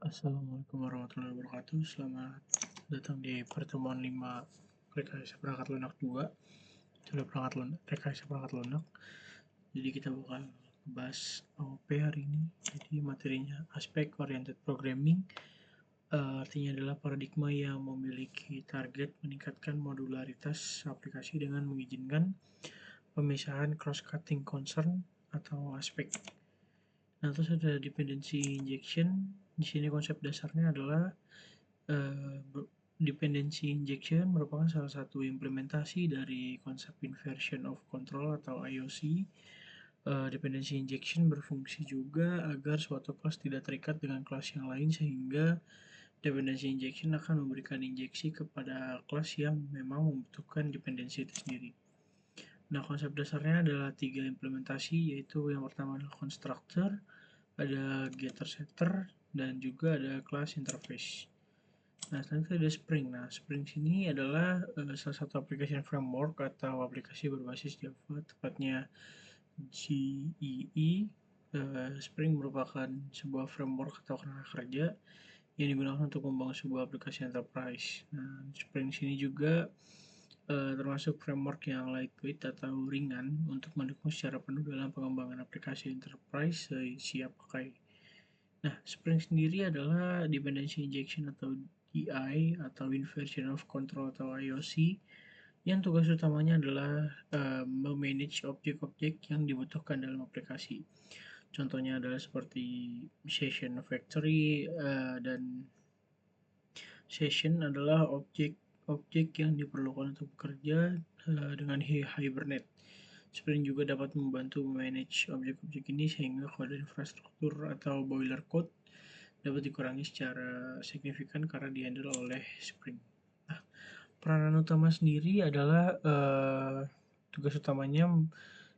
Assalamualaikum warahmatullahi wabarakatuh. Selamat datang di pertemuan 5 rekayasa perangkat lunak 2. Rekayasa perangkat lunak. Jadi kita bakal bahas AOP hari ini. Jadi materinya aspek oriented programming. Artinya adalah paradigma yang memiliki target meningkatkan modularitas aplikasi dengan mengizinkan pemisahan cross-cutting concern atau aspek. Nah, terus ada dependency injection. Di sini konsep dasarnya adalah dependency injection merupakan salah satu implementasi dari konsep inversion of control atau IOC. Dependency injection berfungsi juga agar suatu kelas tidak terikat dengan kelas yang lain, sehingga dependency injection akan memberikan injeksi kepada kelas yang memang membutuhkan dependensi itu sendiri. Nah, konsep dasarnya adalah 3 implementasi, yaitu yang pertama adalah constructor, ada getter setter, dan juga ada class interface. Nah, selanjutnya ada Spring. Nah, Spring sini adalah salah satu application framework atau aplikasi berbasis Java, tepatnya JEE. Spring merupakan sebuah framework atau kerangka kerja yang digunakan untuk membangun sebuah aplikasi enterprise. Nah, Spring sini juga termasuk framework yang lightweight atau ringan untuk mendukung secara penuh dalam pengembangan aplikasi enterprise siap pakai. Nah, Spring sendiri adalah dependency injection atau DI atau inversion of control atau IOC yang tugas utamanya adalah memanage objek-objek yang dibutuhkan dalam aplikasi. Contohnya adalah seperti session factory, dan session adalah objek yang diperlukan untuk bekerja dengan Hibernate. Spring juga dapat membantu memanage objek-objek ini sehingga kode infrastruktur atau boiler code dapat dikurangi secara signifikan karena dihandle oleh Spring. Nah, peranan utama sendiri adalah tugas utamanya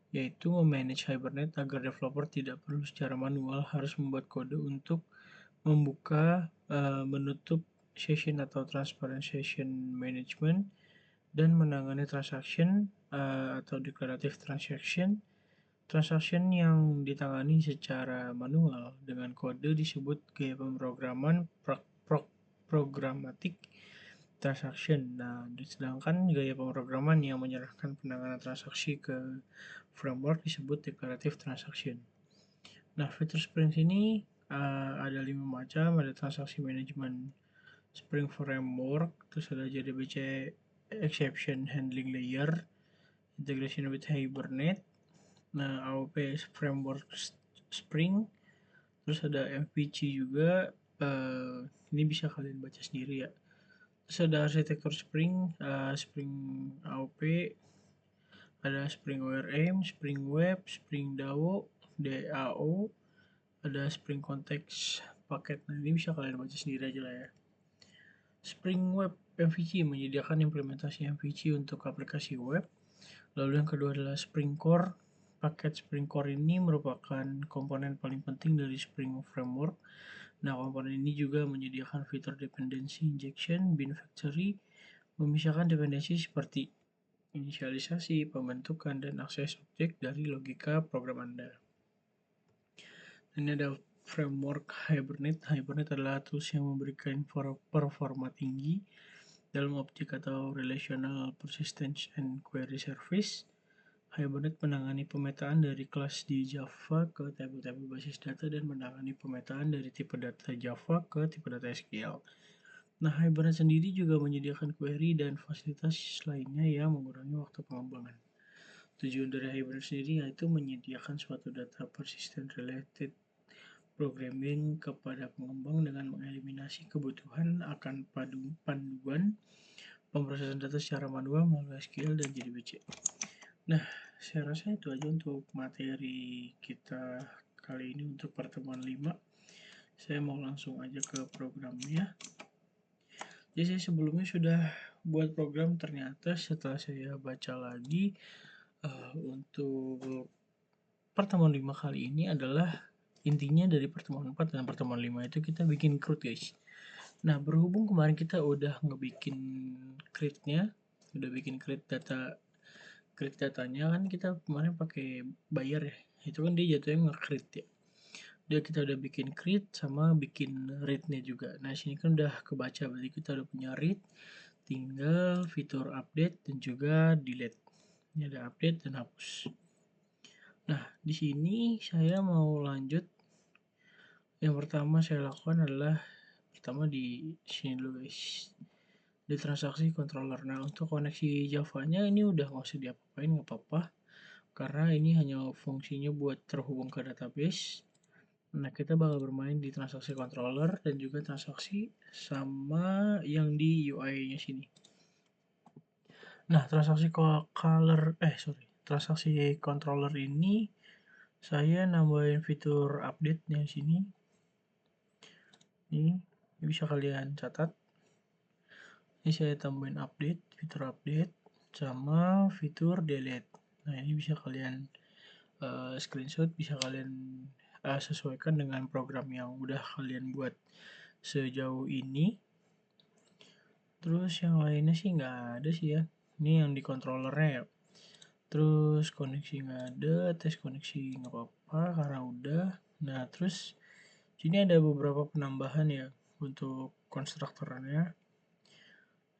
yaitu memanage Hibernate agar developer tidak perlu secara manual harus membuat kode untuk membuka, menutup session atau transparent session management, dan menangani transaction atau declarative transaction. Transaction yang ditangani secara manual dengan kode disebut gaya pemrograman programmatic transaction. Nah, sedangkan gaya pemrograman yang menyerahkan penanganan transaksi ke framework disebut declarative transaction. Nah, fitur Spring ini ada 5 macam, ada transaksi management Spring Framework, terus ada JDBC exception handling layer, integration with Hibernate, nah AOP Framework Spring, terus ada MVC juga, ini bisa kalian baca sendiri ya. Terus ada arsitektur Spring, Spring AOP, ada Spring ORM, Spring Web, Spring DAO, ada Spring Context Packet. Nah, ini bisa kalian baca sendiri aja lah ya. Spring Web MVC menyediakan implementasi MVC untuk aplikasi web. Lalu yang kedua adalah Spring Core. Paket Spring Core ini merupakan komponen paling penting dari Spring Framework. Nah, komponen ini juga menyediakan fitur dependency injection, bin factory, memisahkan dependensi seperti inisialisasi, pembentukan, dan akses objek dari logika program Anda. Ini ada framework Hibernate. Hibernate adalah tools yang memberikan performa tinggi dalam objek atau relational persistence and query service. Hibernate menangani pemetaan dari kelas di Java ke tabel-tabel basis data dan menangani pemetaan dari tipe data Java ke tipe data SQL. Nah, Hibernate sendiri juga menyediakan query dan fasilitas lainnya yang mengurangi waktu pengembangan. Tujuan dari Hibernate sendiri yaitu menyediakan suatu data persistent related programming kepada pengembang dengan mengeliminasi kebutuhan akan panduan pemrosesan data secara manual melalui SQL dan JDBC. Nah, saya rasa itu aja untuk materi kita kali ini untuk pertemuan 5. Saya mau langsung aja ke programnya. Jadi saya sebelumnya sudah buat program, ternyata setelah saya baca lagi untuk pertemuan 5 kali ini adalah intinya dari pertemuan 4 dan pertemuan 5 itu kita bikin CRUD, guys. Nah, berhubung kemarin kita udah ngebikin CRUD-nya, udah bikin CRUD datanya kan kita kemarin pakai bayar ya. Itu kan dia jatuhnya nge-CRUD ya. kita udah bikin create sama bikin read-nya juga. Nah, sini kan udah kebaca, berarti kita udah punya read, tinggal fitur update dan juga delete. Ini ada update dan hapus. Nah, di sini saya mau lanjut. Yang pertama saya lakukan adalah di sini dulu guys. Di transaksi controller. Nah, untuk koneksi Java-nya ini udah nggak usah diapa-apain, nggak apa-apa. Karena ini hanya fungsinya buat terhubung ke database. Nah, kita bakal bermain di transaksi controller dan juga transaksi sama yang di UI-nya sini. Nah, transaksi controller ini saya nambahin fitur update-nya sini. Ini bisa kalian catat. Ini saya tambahin update, fitur update sama fitur delete. Nah, ini bisa kalian screenshot, bisa kalian sesuaikan dengan program yang udah kalian buat sejauh ini. Terus yang lainnya sih nggak ada sih ya. Ini yang di controllernya ya. Terus koneksi nggak ada, tes koneksi nggak apa-apa karena udah. Nah, terus sini ada beberapa penambahan ya untuk konstruktornya.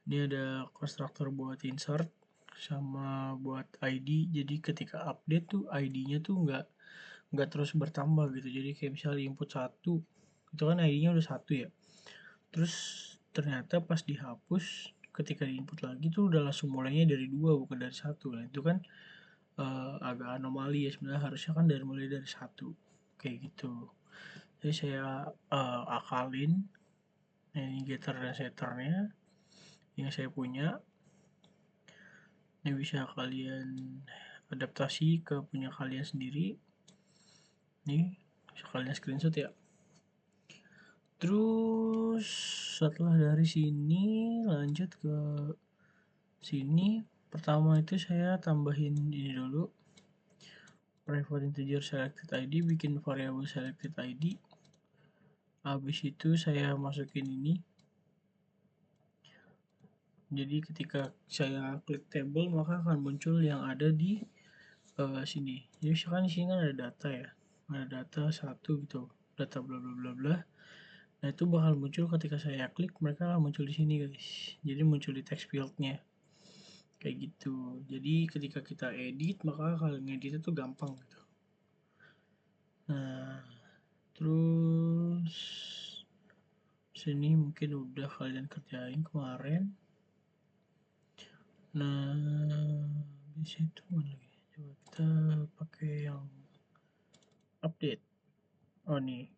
Ini ada konstruktor buat insert sama buat ID. Jadi ketika update tuh ID-nya tuh nggak terus bertambah gitu. Jadi kayak misalnya input 1, itu kan ID-nya udah 1 ya. Terus ternyata pas dihapus ketika di input lagi tuh udah langsung mulainya dari 2 bukan dari 1. Nah, itu kan agak anomali ya, sebenarnya harusnya kan mulai dari 1 kayak gitu. Jadi saya akalin. Nah, ini getter dan setternya yang saya punya. Ini bisa kalian adaptasi ke punya kalian sendiri. Nih bisa kalian screenshot ya. Terus setelah dari sini lanjut ke sini. Pertama itu saya tambahin ini dulu, private integer selected ID, bikin variable selected ID. Habis itu saya masukin ini. Jadi ketika saya klik table maka akan muncul yang ada di sini. Jadi misalkan di sini kan ada data ya, ada data 1 gitu, data bla bla bla bla. Nah, itu bakal muncul ketika saya klik, mereka akan muncul di sini guys. Jadi muncul di text field-nya kayak gitu. Jadi ketika kita edit maka kalau ngedit itu gampang gitu. Nah, terus sini mungkin udah kalian kerjain kemarin. Nah, di situ mana lagi? Coba kita pakai yang update. Oh nih.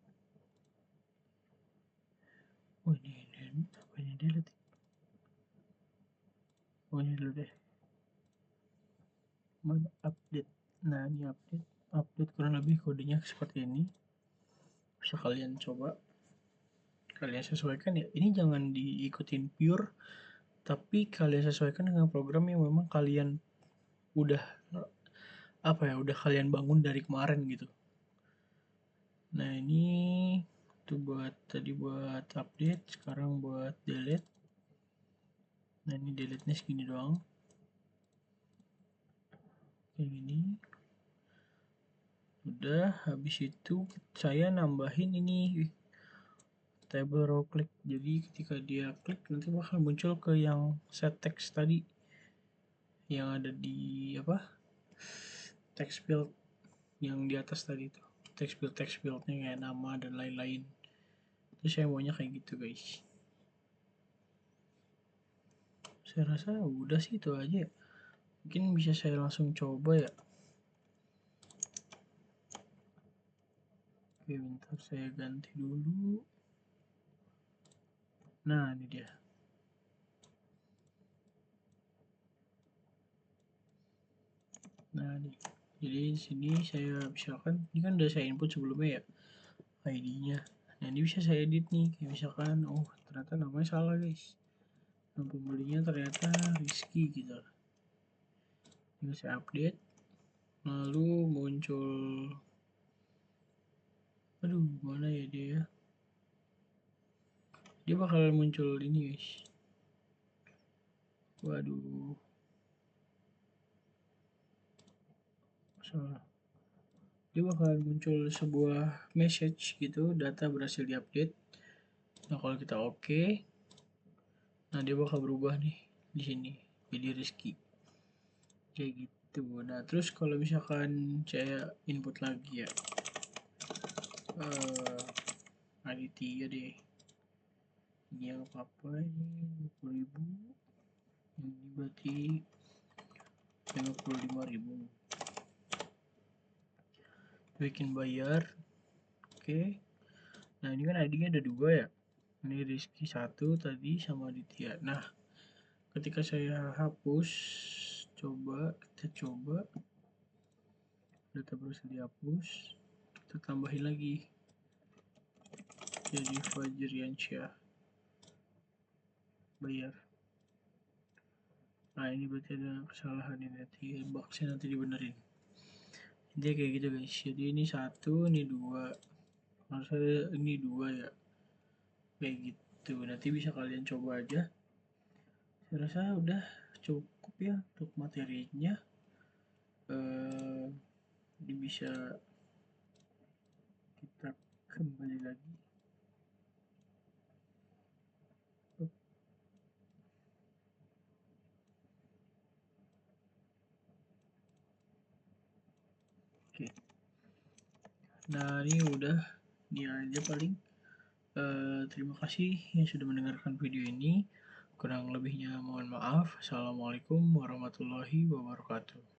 Oh ini apa ini delete? Oh ini dulu deh. Mana update? Nah, ini update kurang lebih kodenya seperti ini. Bisa kalian coba, kalian sesuaikan ya. Ini jangan diikutin pure, tapi kalian sesuaikan dengan program yang memang kalian udah udah kalian bangun dari kemarin gitu. Nah, ini tuh buat update, sekarang buat delete. Nah, ini delete-nya segini doang. Kayak gini. Udah, habis itu saya nambahin ini table row click. Jadi ketika dia klik nanti bakal muncul ke yang set text tadi. Yang ada di text field yang di atas tadi itu. Text fieldnya kayak nama dan lain-lain. Terus saya maunya kayak gitu guys. Saya rasa udah sih itu aja ya. Mungkin bisa saya langsung coba ya. Oke, bentar saya ganti dulu. Nah, ini dia. Nah, nih. Jadi di sini saya misalkan ini kan udah saya input sebelumnya ya ID-nya. Nah, ini bisa saya edit nih. Kayak misalkan oh, ternyata namanya salah guys. Nama pembelinya ternyata Rizky gitu. Ini saya update. Lalu muncul aduh, mana ya dia ya? Dia bakal muncul ini guys. Waduh, salah. dia bakal muncul sebuah message gitu, data berhasil diupdate. Nah, kalau kita oke, nah dia bakal berubah nih di sini jadi Rizky kayak gitu. Nah, terus kalau misalkan saya input lagi ya, Aditya deh, ini apa ini 50.000, ini berarti 55.000, bikin bayar. Oke, nah ini kan ID-nya ada 2 ya, ini Rizky 1 tadi sama Aditya. Nah, ketika saya hapus, kita coba data berhasil dihapus, kita tambahin lagi jadi Fajriansyah bayar. Nah, ini berarti ada kesalahan ini, nanti boxnya nanti dibenerin. Intinya kayak gitu guys, jadi ini 1, ini 2, maksudnya ini 2 ya, kayak gitu. Nanti bisa kalian coba aja. Saya rasa udah cukup ya untuk materinya. Ini bisa kita kembali lagi. Oke, nah ini udah, ini aja paling. Terima kasih yang sudah mendengarkan video ini. Kurang lebihnya mohon maaf. Assalamualaikum warahmatullahi wabarakatuh.